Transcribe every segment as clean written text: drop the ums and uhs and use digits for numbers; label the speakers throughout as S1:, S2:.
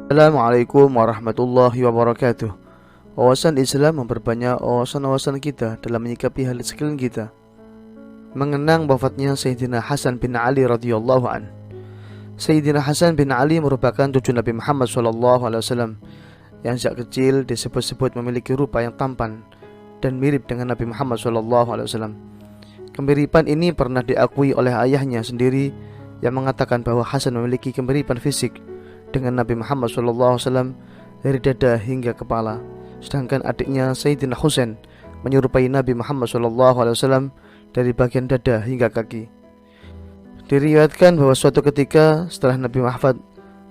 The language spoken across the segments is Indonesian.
S1: Assalamualaikum warahmatullahi wabarakatuh. Wawasan Islam memperbanyak wawasan-wawasan kita dalam menyikapi hal sekeliling kita. Mengenang wafatnya Sayyidina Hasan bin Ali radhiyallahu an. Sayyidina Hasan bin Ali merupakan cucu Nabi Muhammad SAW yang sejak kecil disebut-sebut memiliki rupa yang tampan dan mirip dengan Nabi Muhammad SAW. Kemiripan ini pernah diakui oleh ayahnya sendiri yang mengatakan bahwa Hasan memiliki kemiripan fisik dengan Nabi Muhammad SAW dari dada hingga kepala. Sedangkan adiknya Sayyidina Husain menyerupai Nabi Muhammad SAW dari bagian dada hingga kaki. Diriwayatkan bahwa suatu ketika setelah Nabi Muhammad,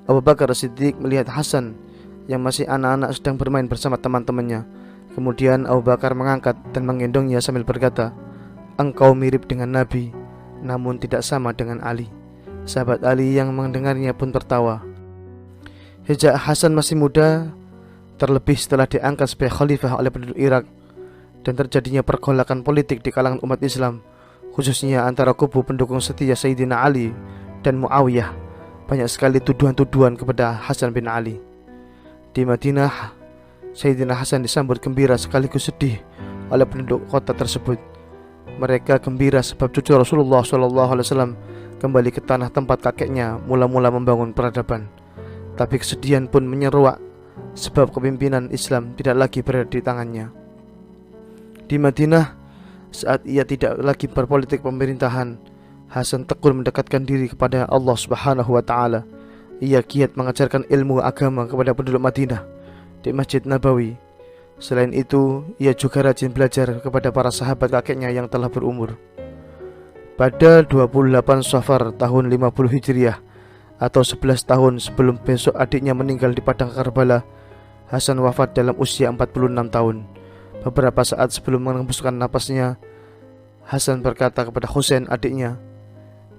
S1: Abu Bakar As-Siddiq melihat Hasan yang masih anak-anak sedang bermain bersama teman-temannya. Kemudian Abu Bakar mengangkat dan menggendongnya sambil berkata, "Engkau mirip dengan Nabi, namun tidak sama dengan Ali." Sahabat Ali yang mendengarnya pun tertawa. Sejak Hasan masih muda, terlebih setelah diangkat sebagai khalifah oleh penduduk Irak dan terjadinya pergolakan politik di kalangan umat Islam, khususnya antara kubu pendukung setia Sayyidina Ali dan Muawiyah, banyak sekali tuduhan-tuduhan kepada Hasan bin Ali. Di Madinah, Sayyidina Hasan disambut gembira sekaligus sedih oleh penduduk kota tersebut. Mereka gembira sebab cucu Rasulullah SAW kembali ke tanah tempat kakeknya mula-mula membangun peradaban. Tapi kesedihan pun menyeruak sebab kepemimpinan Islam tidak lagi berada di tangannya. Di Madinah, saat ia tidak lagi berpolitik pemerintahan, Hasan tekun mendekatkan diri kepada Allah Subhanahu wa Ta'ala. Ia giat mengajarkan ilmu agama kepada penduduk Madinah di Masjid Nabawi. Selain itu, ia juga rajin belajar kepada para sahabat kakeknya yang telah berumur. Pada 28 Safar tahun 50 Hijriah atau 11 tahun sebelum besok adiknya meninggal di padang Karbala, Hasan wafat dalam usia 46 tahun. Beberapa saat sebelum mengembuskan napasnya, Hasan berkata kepada Husain adiknya,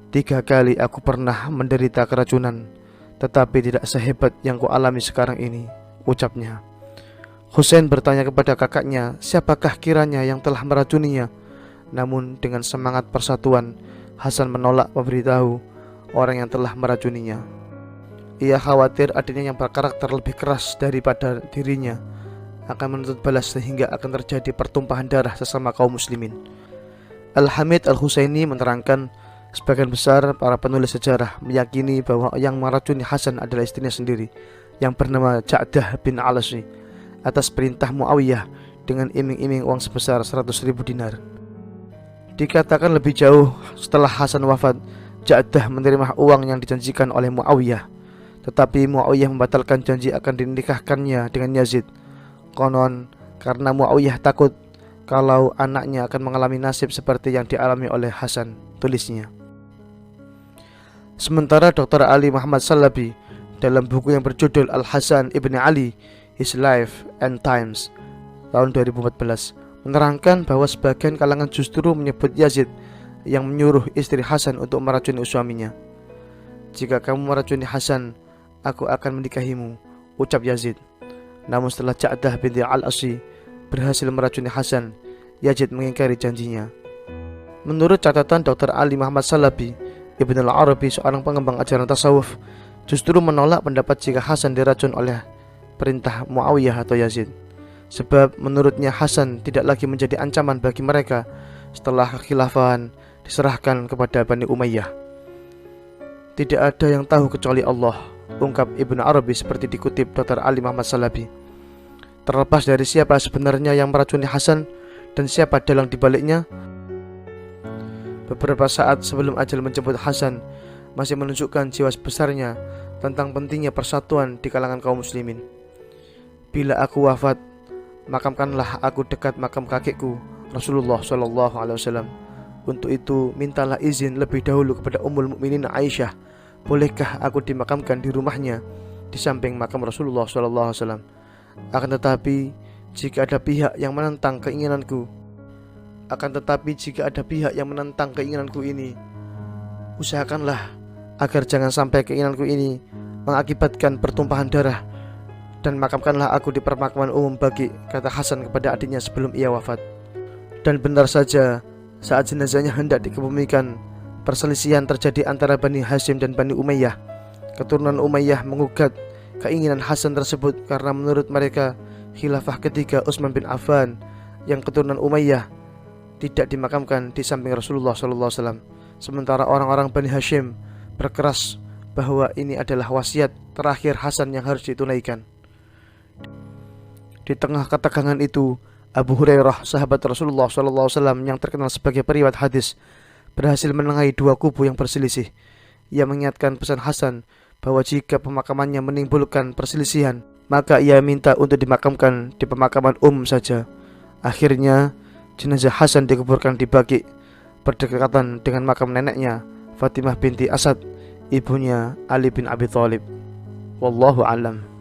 S1: "3 kali aku pernah menderita keracunan, tetapi tidak sehebat yang kualami sekarang ini," ucapnya. Husain bertanya kepada kakaknya, siapakah kiranya yang telah meracuninya. Namun dengan semangat persatuan, Hasan menolak memberitahu orang yang telah meracuninya. Ia khawatir adiknya yang berkarakter lebih keras daripada dirinya akan menuntut balas sehingga akan terjadi pertumpahan darah sesama kaum muslimin. Al-Hamid Al-Husaini menerangkan, sebagian besar para penulis sejarah meyakini bahwa yang meracuni Hasan adalah istrinya sendiri yang bernama Ja'dah bin Al-Asri atas perintah Muawiyah dengan iming-iming uang sebesar 100.000 dinar. Dikatakan lebih jauh, setelah Hasan wafat, Ja'dah menerima uang yang dijanjikan oleh Muawiyah, tetapi Muawiyah membatalkan janji akan dinikahkannya dengan Yazid. Konon karena Muawiyah takut kalau anaknya akan mengalami nasib seperti yang dialami oleh Hasan, tulisnya. Sementara Dr. Ali Muhammad Salabi dalam buku yang berjudul Al-Hasan Ibn Ali, His Life and Times tahun 2014 menerangkan bahwa sebagian kalangan justru menyebut Yazid yang menyuruh istri Hasan untuk meracuni suaminya. "Jika kamu meracuni Hasan, aku akan menikahimu," ucap Yazid. Namun setelah Ja'dah binti Al-Asri berhasil meracuni Hasan, Yazid mengingkari janjinya. Menurut catatan Dr. Ali Muhammad Salabi, Ibn al-Arabi, seorang pengembang ajaran tasawuf, justru menolak pendapat jika Hasan diracun oleh perintah Muawiyah atau Yazid. Sebab menurutnya Hasan tidak lagi menjadi ancaman bagi mereka setelah kekhilafahan diserahkan kepada Bani Umayyah. "Tidak ada yang tahu kecuali Allah," ungkap Ibn Arabi seperti dikutip Dr. Ali Muhammad Salabi. Terlepas dari siapa sebenarnya yang meracuni Hasan dan siapa dalang dibaliknya, beberapa saat sebelum ajal menjemput Hasan masih menunjukkan jiwa besarnya tentang pentingnya persatuan di kalangan kaum muslimin. "Bila aku wafat, makamkanlah aku dekat makam kakekku Rasulullah SAW. Untuk itu mintalah izin lebih dahulu kepada Ummul Mukminin Aisyah. Bolehkah aku dimakamkan di rumahnya di samping makam Rasulullah SAW? Akan tetapi jika ada pihak yang menentang keinginanku ini, usahakanlah agar jangan sampai keinginanku ini mengakibatkan pertumpahan darah, dan makamkanlah aku di permakaman umum Baqi," kata Hasan kepada adiknya sebelum ia wafat. Dan benar saja, saat jenazahnya hendak dikebumikan, perselisihan terjadi antara Bani Hashim dan Bani Umayyah. Keturunan Umayyah mengugat keinginan Hasan tersebut karena menurut mereka khilafah ketiga Utsman bin Affan yang keturunan Umayyah tidak dimakamkan di samping Rasulullah SAW. Sementara orang-orang Bani Hashim berkeras bahwa ini adalah wasiat terakhir Hasan yang harus ditunaikan. Di tengah ketegangan itu, Abu Hurairah, sahabat Rasulullah SAW yang terkenal sebagai periwayat hadis, berhasil menengahi dua kubu yang berselisih. Ia mengingatkan pesan Hasan bahwa jika pemakamannya menimbulkan perselisihan, maka ia minta untuk dimakamkan di pemakaman saja. Akhirnya, jenazah Hasan dikuburkan di Baqi, berdekatan dengan makam neneknya, Fatimah binti Asad, ibunya Ali bin Abi Thalib. Wallahu a'lam.